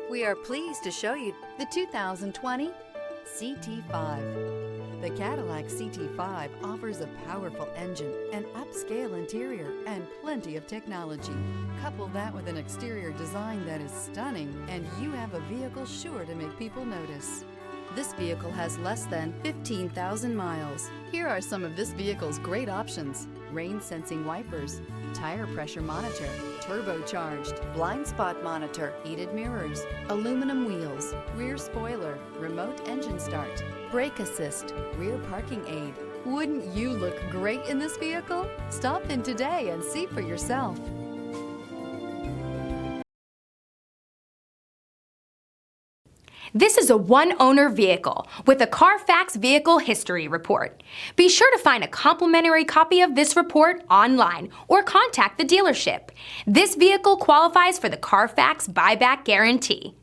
We are pleased to show you the 2020 CT5. The Cadillac CT5 offers a powerful engine, an upscale interior, and plenty of technology. Couple that with an exterior design that is stunning, and you have a vehicle sure to make people notice. This vehicle has less than 15,000 miles. Here are some of this vehicle's great options: rain-sensing wipers, tire pressure monitor, turbocharged, blind spot monitor, heated mirrors, aluminum wheels, rear spoiler, remote engine start, brake assist, rear parking aid. Wouldn't you look great in this vehicle? Stop in today and see for yourself. This is a one-owner vehicle with a Carfax Vehicle History Report. Be sure to find a complimentary copy of this report online or contact the dealership. This vehicle qualifies for the Carfax Buyback Guarantee.